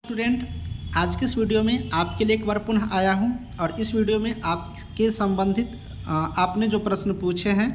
Student, आज के इस वीडियो में आपके लिए एक बार पुनः आया हूं और इस वीडियो में आपके संबंधित आपने जो प्रश्न पूछे हैं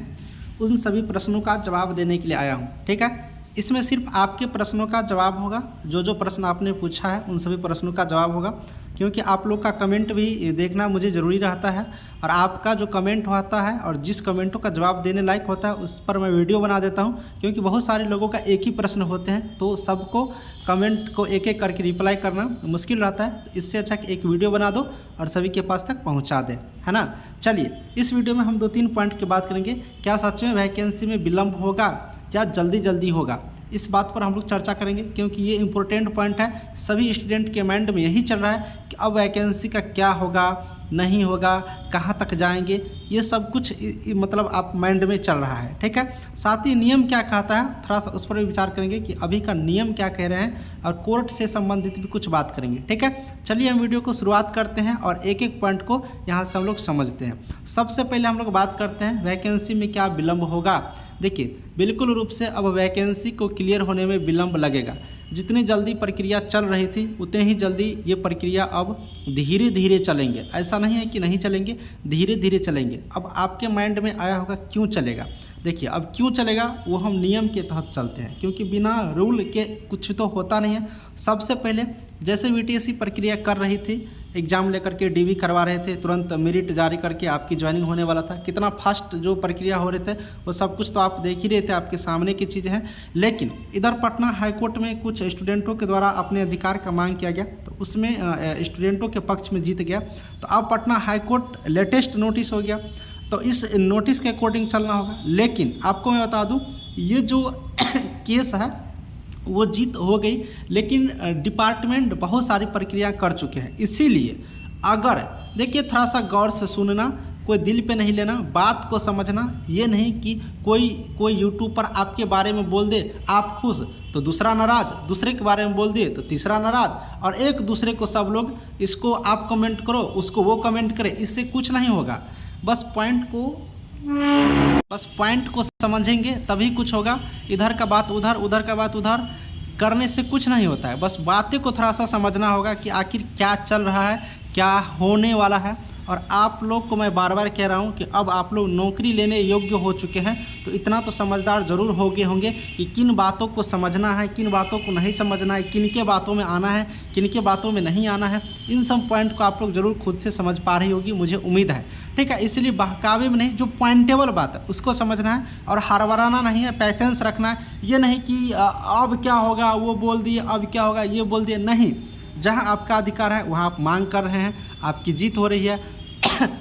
उन सभी प्रश्नों का जवाब देने के लिए आया हूं। ठीक है, इसमें सिर्फ आपके प्रश्नों का जवाब होगा। जो प्रश्न आपने पूछा है उन सभी प्रश्नों का जवाब होगा, क्योंकि आप लोग का कमेंट भी देखना मुझे ज़रूरी रहता है और आपका जो कमेंट होता है और जिस कमेंटों का जवाब देने लायक होता है उस पर मैं वीडियो बना देता हूं, क्योंकि बहुत सारे लोगों का एक ही प्रश्न होते हैं तो सबको कमेंट को एक एक करके रिप्लाई करना मुश्किल रहता है। इससे अच्छा कि एक वीडियो बना दो और सभी के पास तक पहुंचा दें, है ना। चलिए, इस वीडियो में हम 2-3 पॉइंट की बात करेंगे। क्या सच में वैकेंसी में विलम्ब होगा या जल्दी होगा, इस बात पर हम लोग चर्चा करेंगे, क्योंकि ये इम्पोर्टेंट पॉइंट है। सभी स्टूडेंट के माइंड में यही चल रहा है कि अब वैकेंसी का क्या होगा, नहीं होगा, कहाँ तक जाएंगे, ये सब कुछ मतलब आप माइंड में चल रहा है। ठीक है, साथ ही नियम क्या कहता है थोड़ा सा उस पर भी विचार करेंगे कि अभी का नियम क्या कह रहे हैं, और कोर्ट से संबंधित भी कुछ बात करेंगे। ठीक है, चलिए हम वीडियो को शुरुआत करते हैं और एक एक पॉइंट को यहाँ से हम लोग समझते हैं। सबसे पहले हम लोग बात करते हैं वैकेंसी में क्या विलम्ब होगा। देखिए, बिल्कुल रूप से अब वैकेंसी को क्लियर होने में विलम्ब लगेगा। जितनी जल्दी प्रक्रिया चल रही थी उतने ही जल्दी ये प्रक्रिया अब धीरे धीरे चलेंगे। ऐसा नहीं है कि नहीं चलेंगे, धीरे धीरे चलेंगे। अब आपके माइंड में आया होगा क्यों चलेगा। देखिए, अब क्यों चलेगा वो हम नियम के तहत चलते हैं, क्योंकि बिना रूल के कुछ तो होता नहीं है। सबसे पहले जैसे वीटीएससी प्रक्रिया कर रही थी, एग्ज़ाम लेकर के डीवी करवा रहे थे, तुरंत मेरिट जारी करके आपकी ज्वाइनिंग होने वाला था, कितना फास्ट जो प्रक्रिया हो रहे थे वो सब कुछ तो आप देख ही रहे थे, आपके सामने की चीज़ है। लेकिन इधर पटना हाईकोर्ट में कुछ स्टूडेंटों के द्वारा अपने अधिकार का मांग किया गया, तो उसमें स्टूडेंटों के पक्ष में जीत गया। तो अब पटना हाईकोर्ट लेटेस्ट नोटिस हो गया, तो इस नोटिस के अकॉर्डिंग चलना होगा। लेकिन आपको मैं बता दूँ, ये जो केस है वो जीत हो गई, लेकिन डिपार्टमेंट बहुत सारी प्रक्रिया कर चुके हैं। इसीलिए अगर देखिए, थोड़ा सा गौर से सुनना, कोई दिल पे नहीं लेना, बात को समझना। ये नहीं कि कोई यूट्यूब पर आपके बारे में बोल दे आप खुश तो दूसरा नाराज़, दूसरे के बारे में बोल दे तो तीसरा नाराज़, और एक दूसरे को सब लोग इसको आप कमेंट करो उसको वो कमेंट करे, इससे कुछ नहीं होगा। बस पॉइंट को समझेंगे तभी कुछ होगा। इधर का बात उधर, उधर का बात उधर करने से कुछ नहीं होता है। बस बातें को थोड़ा सा समझना होगा कि आखिर क्या चल रहा है, क्या होने वाला है। और आप लोग को मैं बार बार कह रहा हूं कि अब आप लोग नौकरी लेने योग्य हो चुके हैं, तो इतना तो समझदार ज़रूर होंगे कि किन बातों को समझना है, किन बातों को नहीं समझना है, किन के बातों में आना है, किन के बातों में नहीं आना है। इन सब पॉइंट को आप लोग ज़रूर खुद से समझ पा रही होगी, मुझे उम्मीद है। ठीक है, इसलिए बहकावे में नहीं, जो पॉइंटेबल बात है उसको समझना है और हड़बड़ाना नहीं है, पैसेंस रखना है। ये नहीं कि अब क्या होगा वो बोल दिए, अब क्या होगा ये बोल दिए, नहीं। जहां आपका अधिकार है वहां आप मांग कर रहे हैं, आपकी जीत हो रही है।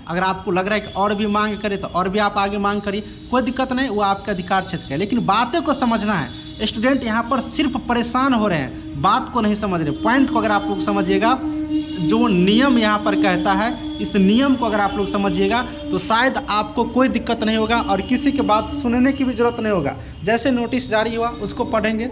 अगर आपको लग रहा है कि और भी मांग करें तो और भी आप आगे मांग करिए, कोई दिक्कत नहीं, वो आपका अधिकार क्षेत्र है। लेकिन बातें को समझना है। स्टूडेंट यहाँ पर सिर्फ परेशान हो रहे हैं, बात को नहीं समझ रहे। पॉइंट को अगर आप लोग समझिएगा, जो नियम यहाँ पर कहता है, इस नियम को अगर आप लोग समझिएगा तो शायद आपको कोई दिक्कत नहीं होगा और किसी की बात सुनने की भी जरूरत नहीं होगा। जैसे नोटिस जारी हुआ उसको पढ़ेंगे,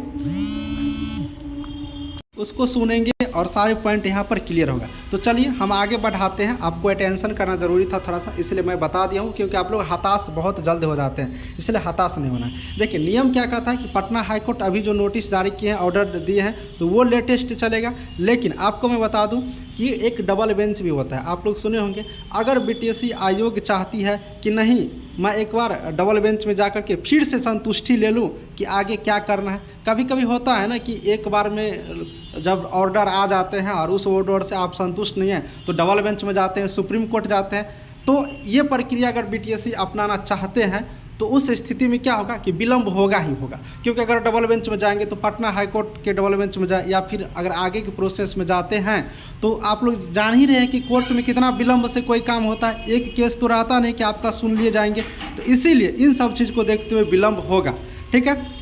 उसको सुनेंगे और सारे पॉइंट यहाँ पर क्लियर होगा। तो चलिए हम आगे बढ़ाते हैं। आपको अटेंशन करना ज़रूरी था थोड़ा सा, इसलिए मैं बता दिया हूँ, क्योंकि आप लोग हताश बहुत जल्द हो जाते हैं, इसलिए हताश नहीं होना है। देखिए, नियम क्या कहता है कि पटना हाईकोर्ट अभी जो नोटिस जारी किए हैं, ऑर्डर दिए हैं, तो वो लेटेस्ट चलेगा। लेकिन आपको मैं बता दूँ कि एक डबल बेंच भी होता है, आप लोग सुने होंगे। अगर बीटीएससी आयोग चाहती है कि नहीं, मैं एक बार डबल बेंच में जाकर के फिर से संतुष्टि ले लूं कि आगे क्या करना है। कभी कभी होता है ना कि एक बार में जब ऑर्डर आ जाते हैं और उस ऑर्डर से आप संतुष्ट नहीं हैं तो डबल बेंच में जाते हैं, सुप्रीम कोर्ट जाते हैं। तो ये प्रक्रिया अगर बीटीएससी अपनाना चाहते हैं तो उस स्थिति में क्या होगा कि विलम्ब होगा ही होगा, क्योंकि अगर डबल बेंच में जाएंगे तो पटना हाईकोर्ट के डबल बेंच में जाए, या फिर अगर आगे के प्रोसेस में जाते हैं तो आप लोग जान ही रहे हैं कि कोर्ट में कितना विलम्ब से कोई काम होता है। एक केस तो रहता नहीं कि आपका सुन लिए जाएंगे, तो इसीलिए इन सब चीज़ को देखते हुए विलम्ब होगा। ठीक है।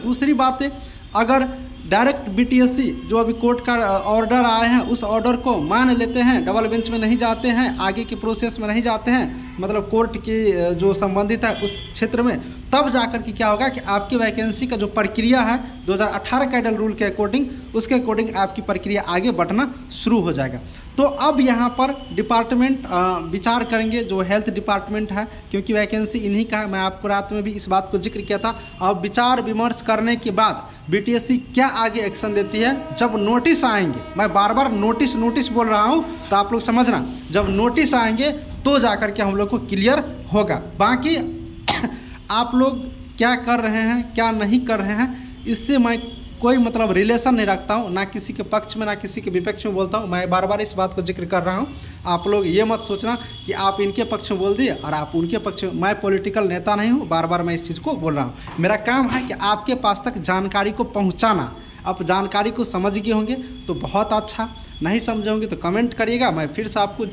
दूसरी बात है, अगर डायरेक्ट बीटीएससी जो अभी कोर्ट का ऑर्डर आए हैं उस ऑर्डर को मान लेते हैं, डबल बेंच में नहीं जाते हैं, आगे के प्रोसेस में नहीं जाते हैं, मतलब कोर्ट के जो संबंधित है उस क्षेत्र में, तब जाकर के क्या होगा कि आपकी वैकेंसी का जो प्रक्रिया है 2018 कैडर रूल के अकॉर्डिंग, उसके अकॉर्डिंग आपकी प्रक्रिया आगे बढ़ना शुरू हो जाएगा। तो अब यहाँ पर डिपार्टमेंट विचार करेंगे, जो हेल्थ डिपार्टमेंट है, क्योंकि वैकेंसी इन्हीं का है। मैं आपको रात में भी इस बात को जिक्र किया था। अब विचार विमर्श करने के बाद बीटीएससी क्या आगे एक्शन लेती है, जब नोटिस आएंगे, मैं बार बार नोटिस बोल रहा हूँ, तो आप लोग समझना, जब नोटिस आएंगे तो जाकर के हम लोग को क्लियर होगा। बाकी आप लोग क्या कर रहे हैं क्या नहीं कर रहे हैं, इससे मैं कोई मतलब रिलेशन नहीं रखता हूँ, ना किसी के पक्ष में ना किसी के विपक्ष में बोलता हूँ। मैं बार बार इस बात को जिक्र कर रहा हूँ। आप लोग ये मत सोचना कि आप इनके पक्ष में बोल दिए और आप उनके पक्ष में। मैं पॉलिटिकल नेता नहीं हूँ, बार बार मैं इस चीज़ को बोल रहा हूँ। मेरा काम है कि आपके पास तक जानकारी को पहुँचाना। आप जानकारी को समझ गए होंगे तो बहुत अच्छा, नहीं समझे होंगे तो कमेंट करिएगा, मैं फिर से आपको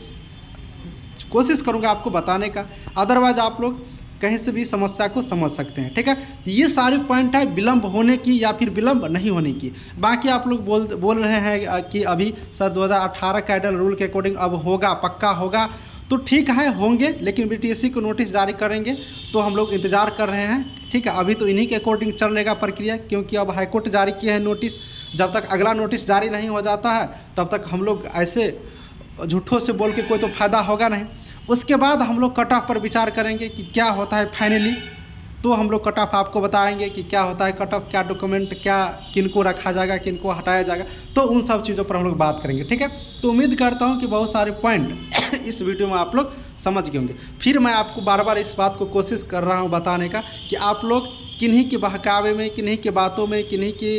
कोशिश करूँगा आपको बताने का। अदरवाइज आप लोग कहीं से भी समस्या को समझ सकते हैं, ठीक है। तो ये सारी पॉइंट है विलंब होने की या फिर विलंब नहीं होने की। बाकी आप लोग बोल रहे हैं कि अभी सर 2018 कैडर रूल के अकॉर्डिंग अब होगा, पक्का होगा, तो ठीक है होंगे, लेकिन बीटीएससी को नोटिस जारी करेंगे तो हम लोग इंतज़ार कर रहे हैं, ठीक है। अभी तो इन्हीं के अकॉर्डिंग चलेगा प्रक्रिया, क्योंकि अब हाईकोर्ट जारी किए हैं नोटिस। जब तक अगला नोटिस जारी नहीं हो जाता है तब तक हम लोग ऐसे झूठों से बोल के कोई तो फ़ायदा होगा नहीं। उसके बाद हम लोग कट ऑफ पर विचार करेंगे कि क्या होता है फाइनली, तो हम लोग कट ऑफ आपको बताएंगे कि क्या होता है कट ऑफ, क्या डॉक्यूमेंट, क्या किनको रखा जाएगा, किनको हटाया जाएगा, तो उन सब चीज़ों पर हम लोग बात करेंगे, ठीक है। तो उम्मीद करता हूँ कि बहुत सारे पॉइंट इस वीडियो में आप लोग समझ गए होंगे। फिर मैं आपको बार बार इस बात को कोशिश कर रहा हूँ बताने का कि आप लोग किन्हीं के बहकावे में, किन्हीं की बातों में, किन्हीं की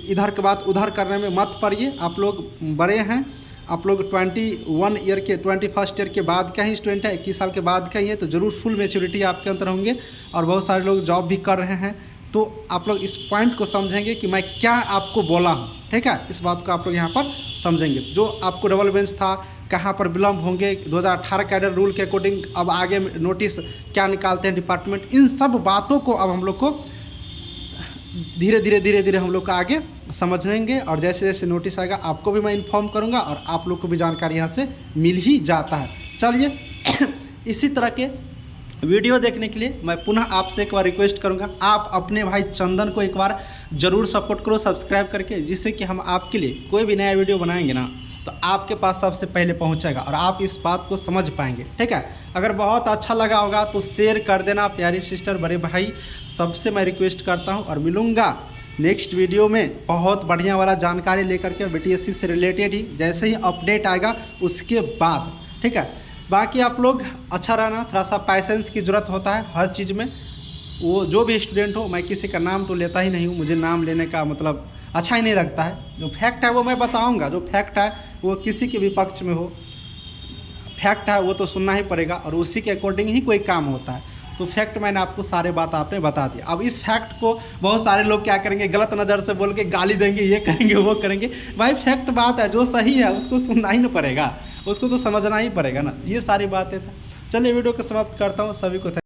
इधर के बात उधर करने में मत पड़िए। आप लोग बड़े हैं, आप लोग 21 ईयर के 21st ईयर के बाद का ही स्टूडेंट है, 21 साल के बाद का ही है, तो ज़रूर फुल मैच्योरिटी आपके अंदर होंगे। और बहुत सारे लोग जॉब भी कर रहे हैं, तो आप लोग इस पॉइंट को समझेंगे कि मैं क्या आपको बोला हूँ, ठीक है। इस बात को आप लोग यहाँ पर समझेंगे। जो आपको डबल बेंच था, कहाँ पर विलम्ब होंगे, 2018 कैडर रूल के अकॉर्डिंग अब आगे नोटिस क्या निकालते हैं डिपार्टमेंट, इन सब बातों को अब हम लोग को धीरे धीरे हम लोग का आगे समझेंगे। और जैसे जैसे नोटिस आएगा आपको भी मैं इन्फॉर्म करूंगा और आप लोग को भी जानकारी यहाँ से मिल ही जाता है। चलिए इसी तरह के वीडियो देखने के लिए मैं पुनः आपसे एक बार रिक्वेस्ट करूंगा, आप अपने भाई चंदन को एक बार ज़रूर सपोर्ट करो सब्सक्राइब करके, जिससे कि हम आपके लिए कोई भी नया वीडियो बनाएंगे ना तो आपके पास सबसे पहले पहुंचेगा और आप इस बात को समझ पाएंगे, ठीक है। अगर बहुत अच्छा लगा होगा तो शेयर कर देना। प्यारी सिस्टर, बड़े भाई, सबसे मैं रिक्वेस्ट करता हूं। और मिलूंगा नेक्स्ट वीडियो में बहुत बढ़िया वाला जानकारी लेकर के, बीटीएससी से रिलेटेड ही, जैसे ही अपडेट आएगा उसके बाद, ठीक है। बाकी आप लोग अच्छा रहना, थोड़ा सा पैसेंस की ज़रूरत होता है हर चीज़ में। वो जो भी स्टूडेंट हो, मैं किसी का नाम तो लेता ही नहीं हूँ, मुझे नाम लेने का मतलब अच्छा ही नहीं लगता है। जो फैक्ट है वो मैं बताऊंगा, जो फैक्ट है वो किसी के भी पक्ष में हो, फैक्ट है वो तो सुनना ही पड़ेगा और उसी के अकॉर्डिंग ही कोई काम होता है। तो फैक्ट मैंने आपको सारे बात आपने बता दिया। अब इस फैक्ट को बहुत सारे लोग क्या करेंगे, गलत नज़र से बोल के गाली देंगे, ये करेंगे वो करेंगे। भाई फैक्ट बात है, जो सही है उसको सुनना ही ना पड़ेगा, उसको तो समझना ही पड़ेगा ना। ये सारी बातें था। चलिए वीडियो को समाप्त करता हूँ। सभी को